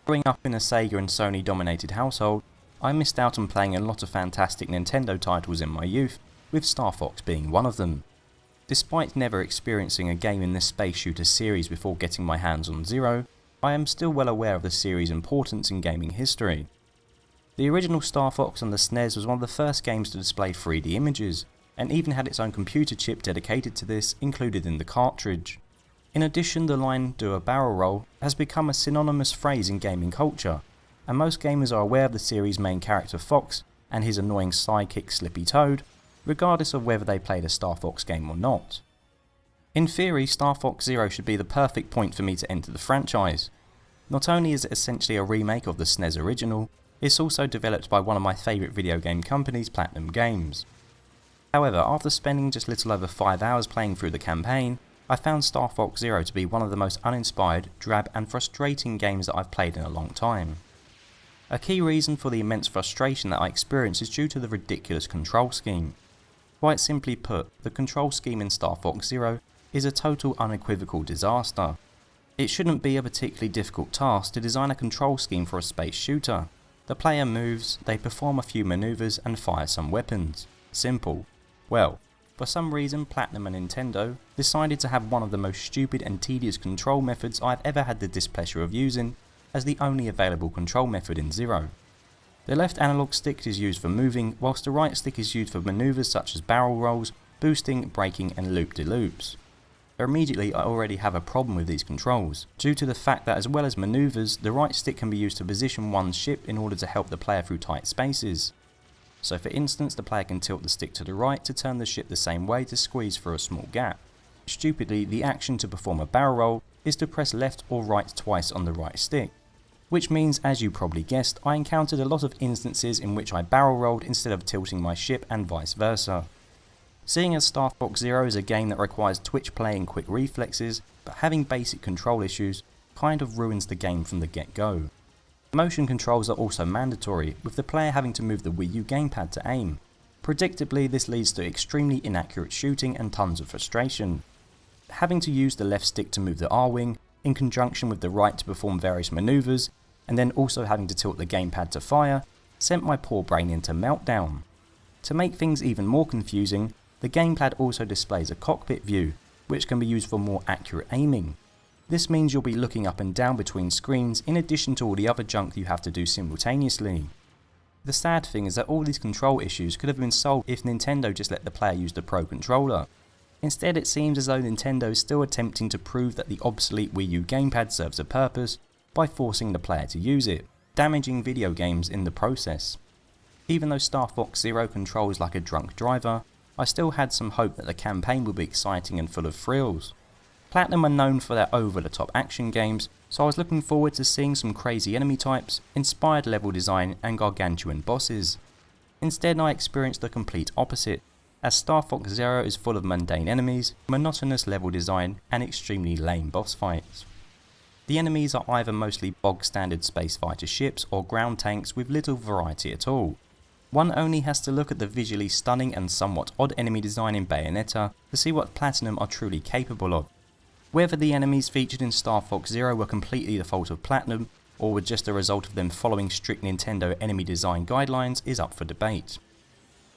Growing up in a Sega and Sony dominated household, I missed out on playing a lot of fantastic Nintendo titles in my youth, with Star Fox being one of them. Despite never experiencing a game in this space shooter series before getting my hands on Zero, I am still well aware of the series' importance in gaming history. The original Star Fox on the SNES was one of the first games to display 3D images, and even had its own computer chip dedicated to this included in the cartridge. In addition, the line "do a barrel roll" has become a synonymous phrase in gaming culture, and most gamers are aware of the series' main character Fox and his annoying sidekick Slippy Toad, regardless of whether they played a Star Fox game or not. In theory, Star Fox Zero should be the perfect point for me to enter the franchise. Not only is it essentially a remake of the SNES original, it's also developed by one of my favourite video game companies, Platinum Games. However, after spending just little over 5 hours playing through the campaign, I found Star Fox Zero to be one of the most uninspired, drab and frustrating games that I've played in a long time. A key reason for the immense frustration that I experience is due to the ridiculous control scheme. Quite simply put, the control scheme in Star Fox Zero is a total unequivocal disaster. It shouldn't be a particularly difficult task to design a control scheme for a space shooter. The player moves, they perform a few maneuvers and fire some weapons. Simple. Well, for some reason Platinum and Nintendo decided to have one of the most stupid and tedious control methods I've ever had the displeasure of using as the only available control method in Zero. The left analog stick is used for moving, whilst the right stick is used for maneuvers such as barrel rolls, boosting, braking and loop-de-loops. Immediately I already have a problem with these controls, due to the fact that as well as maneuvers, the right stick can be used to position one's ship in order to help the player through tight spaces. So for instance, the player can tilt the stick to the right to turn the ship the same way to squeeze through a small gap. Stupidly, the action to perform a barrel roll is to press left or right twice on the right stick. Which means, as you probably guessed, I encountered a lot of instances in which I barrel rolled instead of tilting my ship and vice versa. Seeing as Star Fox Zero is a game that requires twitch play and quick reflexes, but having basic control issues kind of ruins the game from the get-go. Motion controls are also mandatory, with the player having to move the Wii U gamepad to aim. Predictably, this leads to extremely inaccurate shooting and tons of frustration. Having to use the left stick to move the R-wing, in conjunction with the right to perform various maneuvers, and then also having to tilt the gamepad to fire, sent my poor brain into meltdown. To make things even more confusing, the gamepad also displays a cockpit view, which can be used for more accurate aiming. This means you'll be looking up and down between screens in addition to all the other junk you have to do simultaneously. The sad thing is that all these control issues could have been solved if Nintendo just let the player use the Pro Controller. Instead, it seems as though Nintendo is still attempting to prove that the obsolete Wii U gamepad serves a purpose by forcing the player to use it, damaging video games in the process. Even though Star Fox Zero controls like a drunk driver, I still had some hope that the campaign would be exciting and full of thrills. Platinum are known for their over-the-top action games, so I was looking forward to seeing some crazy enemy types, inspired level design and gargantuan bosses. Instead, I experienced the complete opposite, as Star Fox Zero is full of mundane enemies, monotonous level design and extremely lame boss fights. The enemies are either mostly bog standard space fighter ships or ground tanks with little variety at all. One only has to look at the visually stunning and somewhat odd enemy design in Bayonetta to see what Platinum are truly capable of. Whether the enemies featured in Star Fox Zero were completely the fault of Platinum, or were just a result of them following strict Nintendo enemy design guidelines is up for debate.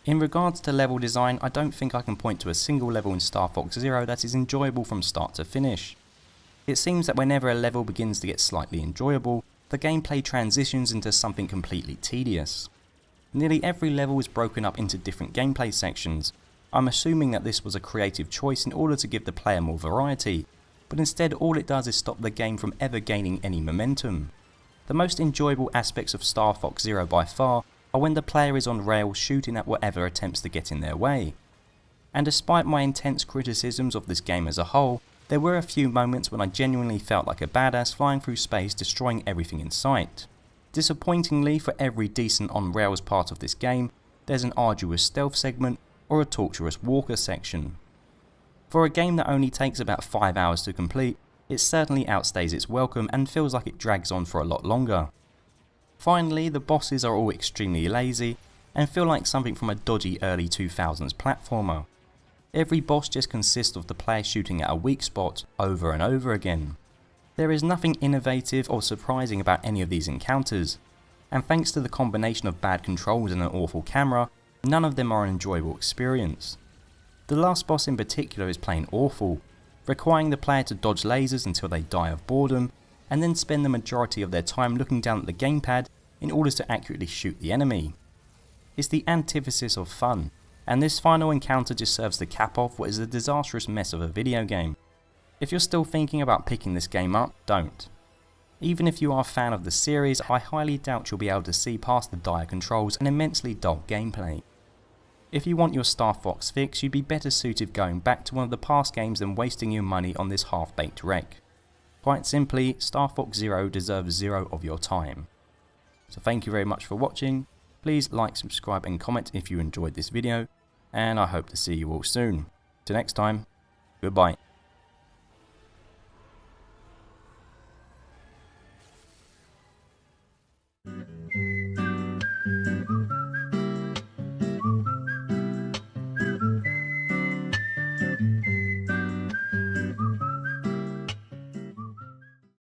In regards to level design, I don't think I can point to a single level in Star Fox Zero that is enjoyable from start to finish. It seems that whenever a level begins to get slightly enjoyable, the gameplay transitions into something completely tedious. Nearly every level is broken up into different gameplay sections. I'm assuming that this was a creative choice in order to give the player more variety, but instead all it does is stop the game from ever gaining any momentum. The most enjoyable aspects of Star Fox Zero by far are when the player is on rails shooting at whatever attempts to get in their way. And despite my intense criticisms of this game as a whole, there were a few moments when I genuinely felt like a badass flying through space destroying everything in sight. Disappointingly, for every decent on rails part of this game, there's an arduous stealth segment or a torturous walker section. For a game that only takes about 5 hours to complete, it certainly outstays its welcome and feels like it drags on for a lot longer. Finally, the bosses are all extremely lazy and feel like something from a dodgy early 2000s platformer. Every boss just consists of the player shooting at a weak spot over and over again. There is nothing innovative or surprising about any of these encounters, and thanks to the combination of bad controls and an awful camera, none of them are an enjoyable experience. The last boss in particular is plain awful, requiring the player to dodge lasers until they die of boredom, and then spend the majority of their time looking down at the gamepad in order to accurately shoot the enemy. It's the antithesis of fun, and this final encounter just serves to cap off what is a disastrous mess of a video game. If you're still thinking about picking this game up, don't. Even if you are a fan of the series, I highly doubt you'll be able to see past the dire controls and immensely dull gameplay. If you want your Star Fox fix, you'd be better suited going back to one of the past games than wasting your money on this half-baked wreck. Quite simply, Star Fox Zero deserves 0 of your time. So thank you very much for watching. Please like, subscribe and comment if you enjoyed this video, and I hope to see you all soon. Till next time, goodbye.